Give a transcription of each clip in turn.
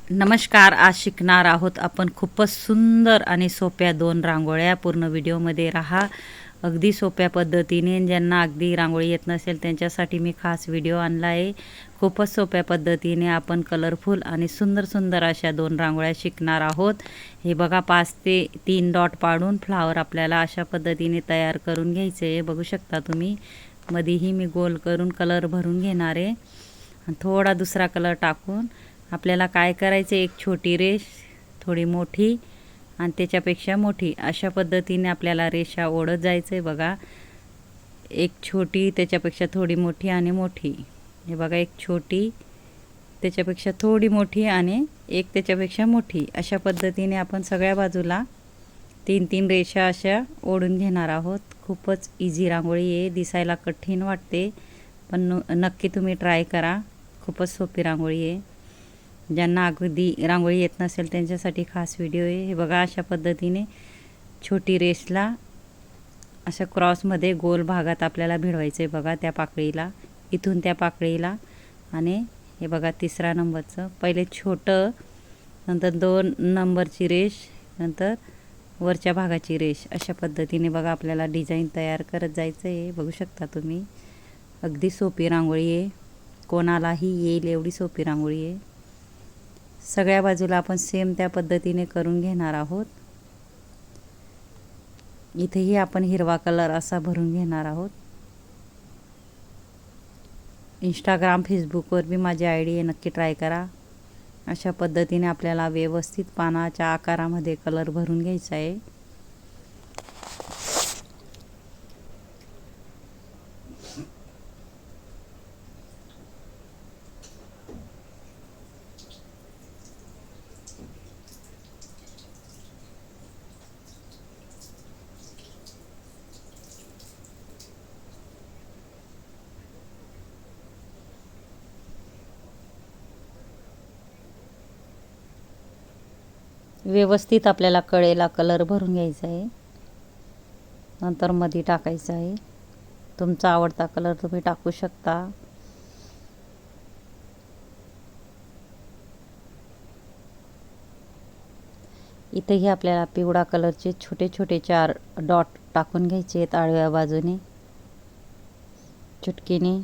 नमस्कार. आज शिकणार आहोत आपण खूपच सुंदर आणि सोप्या 2 रांगोळ्या. पूर्ण व्हिडिओमध्ये राहा. अगदी सोप्या पद्धतीने ज्यांना अगदी रांगोळी येत नसेल त्यांच्यासाठी मी खास व्हिडिओ आणला आहे. खूपच सोप्या पद्धतीने आपण कलरफुल आणि सुंदर सुंदर अशा 2 रांगोळ्या शिकणार आहोत. हे बघा 5 ते 3 डॉट पाडून फ्लावर आपल्याला अशा पद्धतीने तयार करून घ्यायचे आहे. बघू शकता तुम्ही. मध्येही मी गोल करून कलर भरून घेणार आहे. थोडा दुसरा कलर टाकून आपल्याला काय करायचं, एक छोटी रेष, थोडी मोठी आणि त्याच्यापेक्षा मोठी अशा पद्धतीने आपल्याला रेषा ओढत जायचं आहे. बघा, एक छोटी, त्याच्यापेक्षा थोडी मोठी आणि मोठी. हे बघा, एक छोटी, त्याच्यापेक्षा थोडी मोठी आणि एक त्याच्यापेक्षा मोठी. अशा पद्धतीने आपण सगळ्या बाजूला 3-3 रेषा अशा ओढून घेणार आहोत. खूपच इझी रांगोळी आहे. दिसायला कठीण वाटते पण नक्की तुम्ही ट्राय करा. खूपच सोपी रांगोळी आहे. ज्यांना अगदी रांगोळी येत नसेल त्यांच्यासाठी खास व्हिडिओ आहे. हे बघा, अशा पद्धतीने छोटी रेषला अशा क्रॉसमध्ये गोल भागात आपल्याला भिडवायचं आहे. बघा, त्या पाकळीला, इथून त्या पाकळीला, आणि हे बघा तिसरा नंबरचं, पहिले छोटं, नंतर 2 नंबरची रेष, नंतर वरच्या भागाची रेष. अशा पद्धतीने बघा आपल्याला डिझाईन तयार करत जायचं आहे. बघू शकता तुम्ही. अगदी सोपी रांगोळी आहे. कोणालाही येईल एवढी सोपी रांगोळी आहे. सगळ्या बाजूला आपण सेम त्या पद्धतीने करून घेणार आहोत. इथेही आपण हिरवा कलर असा भरून घेणार आहोत. इंस्टाग्राम, फेसबुकवर बी माझी आयडी आहे, नक्की ट्राय करा. अशा पद्धतीने आपल्याला व्यवस्थित पानाच्या आकारामध्ये कलर भरून घ्यायचा आहे. व्यवस्थित आपल्याला कळेला कलर भरून घ्यायचा आहे. नंतर मध्ये टाकायचा आहे. तुमचा आवडता कलर तुम्ही टाकू शकता. इथेही आपल्याला पिवळा कलरचे छोटे छोटे 4 डॉट टाकून घ्यायचे आहेत आडव्या बाजूने चुटकीने.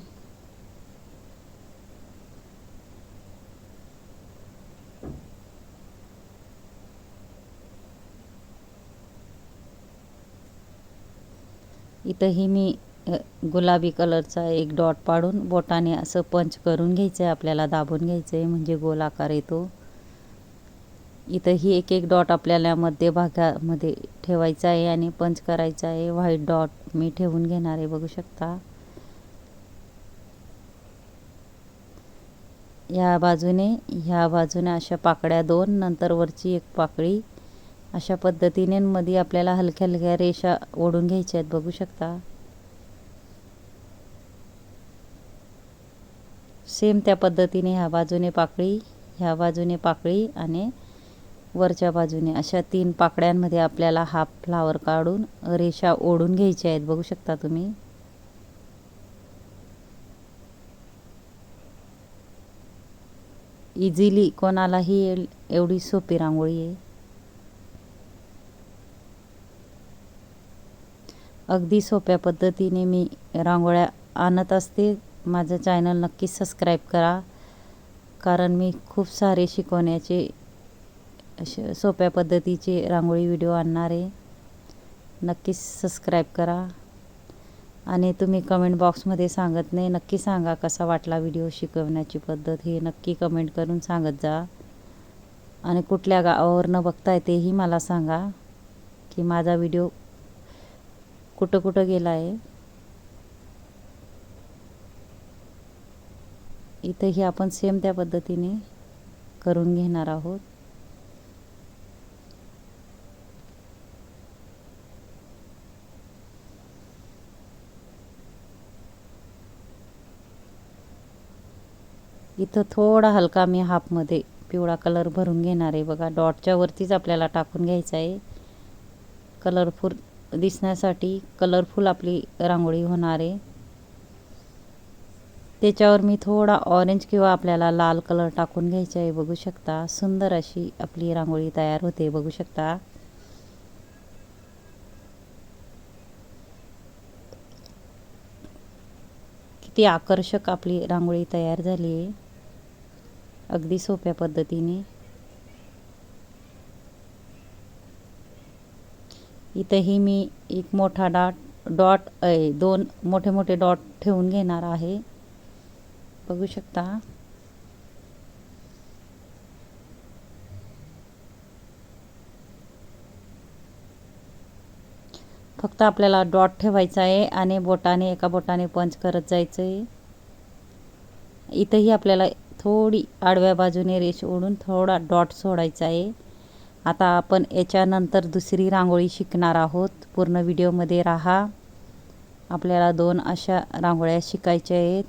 इथंही मी गुलाबी कलरचा एक डॉट पाडून बोटाने असं पंच करून घ्यायचं आहे. आपल्याला दाबून घ्यायचं आहे म्हणजे गोल आकार येतो. इथंही एक एक डॉट आपल्याला मध्यभागामध्ये ठेवायचा आहे आणि पंच करायचा आहे. व्हाईट डॉट मी ठेवून घेणार आहे. बघू शकता. ह्या बाजूने अशा पाकळ्या 2, नंतर वरची एक पाकळी. अशा पद्धतीने मध्ये आपल्याला हलक्या हलक्या रेषा ओढून घ्यायच्या आहेत. बघू शकता. सेम त्या पद्धतीने ह्या बाजूने पाकळी, ह्या बाजूने पाकळी आणि वरच्या बाजूने अशा 3 पाकळ्यांमध्ये आपल्याला हाफ फ्लावर काढून रेषा ओढून घ्यायच्या आहेत. बघू शकता तुम्ही. इझिली कोणालाही येईल एवढी सोपी रांगोळी आहे. अगदी सोप्या पद्धतीने मी रांगोळ्या आणत असते. माझं चॅनल नक्की सबस्क्राईब करा, कारण मी खूप सारे शिकवण्याचे असे सोप्या पद्धतीचे रांगोळी व्हिडिओ आणणार आहे. नक्की सबस्क्राईब करा. आणि तुम्ही कमेंट बॉक्समध्ये सांगत नाही, नक्की सांगा कसा वाटला व्हिडिओ, शिकवण्याची पद्धत हे नक्की कमेंट करून सांगत जा. आणि कुठल्या गावावरनं बघताय तेही मला सांगा की माझा व्हिडिओ कुठं कुठं गेला आहे. इथंही आपण सेम त्या पद्धतीने करून घेणार आहोत. इथं थोडा हलका मी हाफमध्ये पिवळा कलर भरून घेणार आहे. बघा, डॉटच्या वरतीच आपल्याला टाकून घ्यायचा आहे. कलरफुल दिसण्यासाठी कलरफुल आपली रांगोळी होणार आहे. त्याच्यावर मी थोडा ऑरेंज किंवा आपल्याला लाल कलर टाकून घ्यायचा आहे. बघू शकता सुंदर अशी आपली रांगोळी तयार होते. बघू शकता. किती आकर्षक आपली रांगोळी तयार झाली आहे अगदी सोप्या पद्धतीने. इथंही मी एक मोठा डॉट दोन मोठे मोठे डॉट ठेवून घेणार आहे. बघू शकता. फक्त आपल्याला डॉट ठेवायचा आहे आणि बोटाने एका बोटाने पंच करत जायचं आहे. इथंही आपल्याला थोडी आडव्या बाजूने रेष ओढून थोडा डॉट सोडायचा आहे. आता आपण याच्यानंतर दुसरी रांगोळी शिकणार आहोत. पूर्ण व्हिडिओमध्ये राहा. आपल्याला 2 अशा रांगोळ्या शिकायच्या आहेत.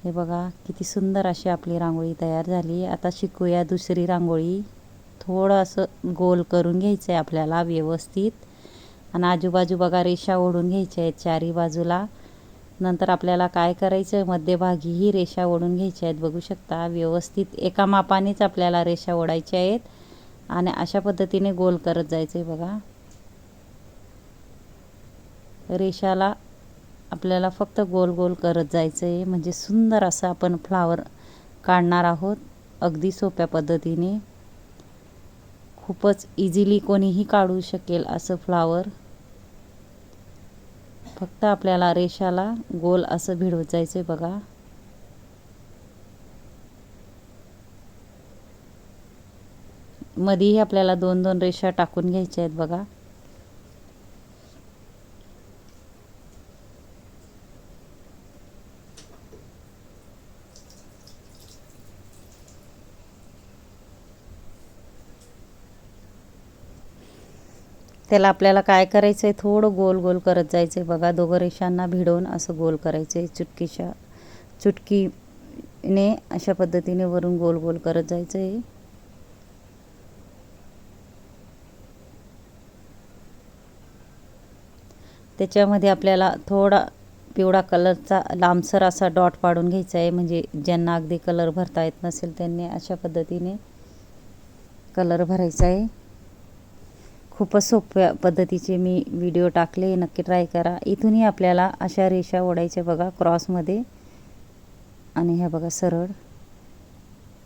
हे बघा किती सुंदर अशी आपली रांगोळी तयार झाली. आता शिकूया दुसरी रांगोळी. थोडं असं गोल करून घ्यायचं आहे आपल्याला व्यवस्थित आणि आजूबाजू बघा रेषा ओढून घ्यायच्या आहेत चारी बाजूला. नंतर आपल्याला काय करायचं आहे मध्यभागीही रेषा ओढून घ्यायच्या आहेत. बघू शकता व्यवस्थित एका मापानेच आपल्याला रेषा ओढायच्या आहेत आणि अशा पद्धतीने गोल करत जायचं आहे. बघा रेषाला आपल्याला फक्त गोल गोल करत जायचं आहे म्हणजे सुंदर असं आपण फ्लावर काढणार आहोत अगदी सोप्या पद्धतीने. खूपच इझिली कोणीही काढू शकेल असं फ्लावर. फक्त आपल्याला रेषाला गोल असं भिडवत जायचं आहे. बघा मध्येही आपल्याला 2-2 रेषा टाकून घ्यायच्या आहेत. बघा त्याला आपल्याला काय करायचं आहे थोडं गोल गोल करत जायचं आहे. बघा दोघं रेषांना भिडवून असं गोल करायचं आहे. चुटकीने अशा पद्धतीने वरून गोल गोल करत जायचं आहे. त्याच्यामध्ये आपल्याला थोडा पिवळा कलरचा लांबसर असा डॉट पाडून घ्यायचा आहे म्हणजे ज्यांना अगदी कलर भरता येत नसेल त्यांनी अशा पद्धतीने कलर भरायचा आहे. खूपच सोप्या पद्धतीचे मी व्हिडिओ टाकले. नक्की ट्राय करा. इथूनही आपल्याला अशा रेषा ओढायच्या बघा क्रॉसमध्ये आणि ह्या बघा सरळ.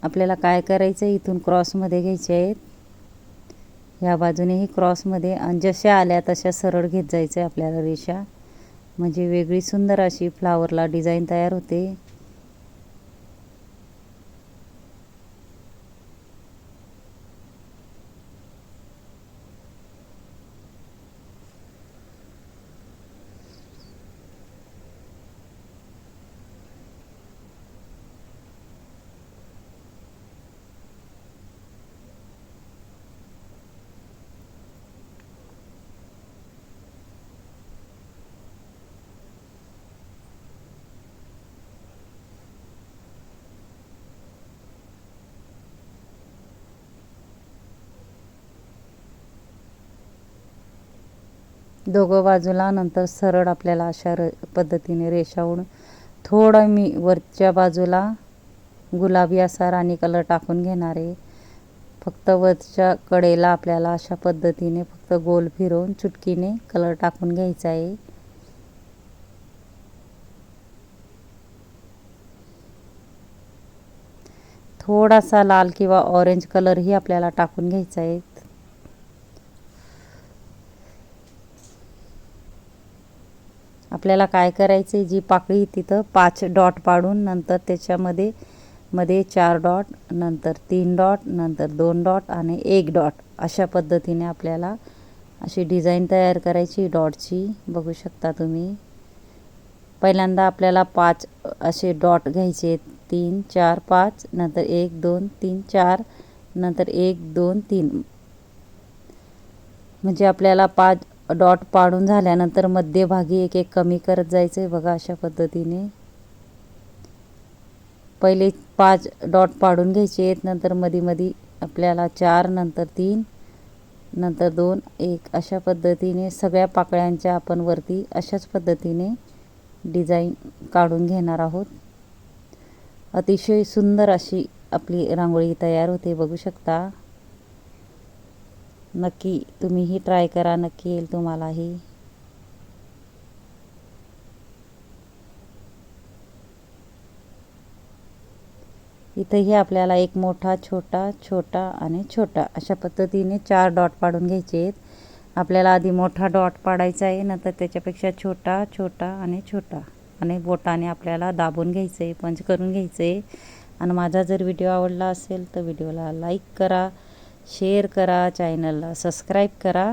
आपल्याला काय करायचं आहे इथून क्रॉसमध्ये घ्यायचे आहेत. ह्या बाजूनेही क्रॉसमध्ये आणि जशा आल्या तशा सरळ घेत जायचं आहे आपल्याला रेषा म्हणजे वेगळी सुंदर अशी फ्लावरला डिझाईन तयार होते. दोघं बाजूला नंतर सरळ आपल्याला अशा पद्धतीने रेषा ओढून थोडं मी वरच्या बाजूला गुलाबी असा राणी कलर टाकून घेणार आहे. फक्त वरच्या कडेला आपल्याला अशा पद्धतीने फक्त गोल फिरवून चुटकीने कलर टाकून घ्यायचा आहे. थोडासा लाल किंवा ऑरेंज कलरही आपल्याला टाकून घ्यायचा आहे. आपल्याला काय करायचं आहे जी पाकळी तिथं 5 डॉट पाडून नंतर त्याच्यामध्ये मध्ये 4 डॉट नंतर 3 डॉट नंतर 2 डॉट आणि 1 डॉट अशा पद्धतीने आपल्याला अशी डिझाईन तयार करायची डॉटची. बघू शकता तुम्ही. पहिल्यांदा आपल्याला 5 असे डॉट घ्यायचे 3 4 5 नंतर 1 2 3 4 नंतर 1 2 3 म्हणजे आपल्याला 5 डॉट पाडून झाल्यानंतर मध्यभागी एक एक कमी करत जायचं आहे. बघा अशा पद्धतीने पहिले 5 डॉट पाडून घ्यायचे आहेत नंतर मध्ये आपल्याला 4 नंतर 3 नंतर 2 1 अशा पद्धतीने सगळ्या पाकळ्यांच्या आपण वरती अशाच पद्धतीने डिझाईन काढून घेणार आहोत. अतिशय सुंदर अशी आपली रांगोळी तयार होते, बघू शकता. नक्की तुम्हीही ट्राय करा, नक्की येईल तुम्हालाही. इथेही आपल्याला एक मोठा, छोटा, छोटा आणि छोटा अशा पद्धतीने 4 डॉट पाडून घ्यायचे आहेत. आपल्याला आधी मोठा डॉट पाडायचा आहे, नंतर त्याच्यापेक्षा छोटा, छोटा आणि छोटा, आणि बोटाने आपल्याला दाबून घ्यायचं आहे, पंच करून घ्यायचं आहे. आणि माझा जर व्हिडिओ आवडला असेल तर व्हिडिओला लाईक करा, शेअर करा, चॅनलला सबस्क्राईब करा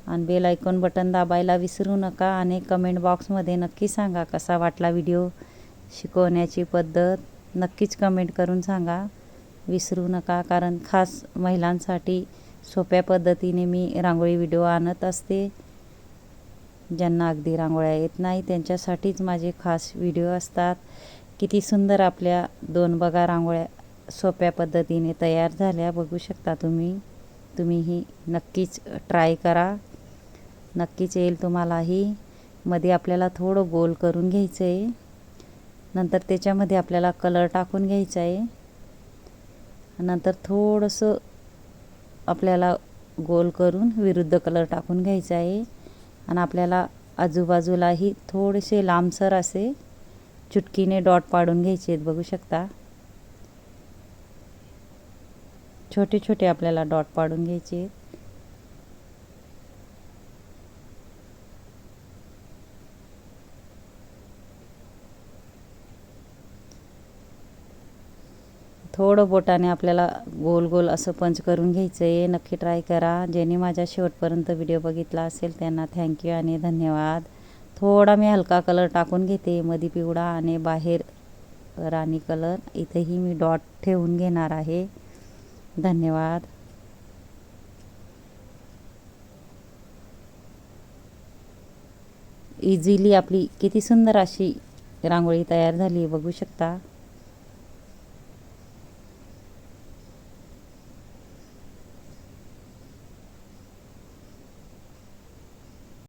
आणि बेल आयकॉन बटन दाबायला विसरू नका. आणि कमेंट बॉक्समध्ये नक्की सांगा कसा वाटला व्हिडिओ. शिकवण्याची पद्धत नक्कीच कमेंट करून सांगा, विसरू नका. कारण खास महिलांसाठी सोप्या पद्धतीने मी रांगोळी व्हिडिओ आणत असते. ज्यांना अगदी रांगोळ्या येत नाही त्यांच्यासाठीच माझे खास व्हिडिओ असतात. किती सुंदर आपल्या 2 बघा रांगोळ्या सोप्या पद्धतीने तयार झाल्या, बघू शकता तुम्ही. तुम्हीही नक्कीच ट्राय करा, नक्कीच येईल तुम्हालाही. मध्ये आपल्याला थोडं गोल करून घ्यायचं आहे, नंतर त्याच्यामध्ये आपल्याला कलर टाकून घ्यायचा आहे. नंतर थोडंसं आपल्याला गोल करून विरुद्ध कलर टाकून घ्यायचा आहे. आणि आपल्याला आजूबाजूलाही थोडेसे लांबसर असे चुटकीने डॉट पाडून घ्यायचे आहेत, बघू शकता. छोटे छोटे आपल्याला डॉट पाडून घ्यायचे आहेत. थोडं बोटाने आपल्याला गोल गोल असं पंच करून घ्यायचं आहे. नक्की ट्राय करा. ज्यांनी माझ्या शेवटपर्यंत व्हिडिओ बघितला असेल त्यांना थँक्यू आणि धन्यवाद. थोडा मी हलका कलर टाकून घेते, मध्ये पिवळा आणि बाहेर राणी कलर. इथेही मी डॉट ठेवून घेणार आहे. धन्यवाद. इझिली आपली किती सुंदर अशी रांगोळी तयार झाली, बघू शकता.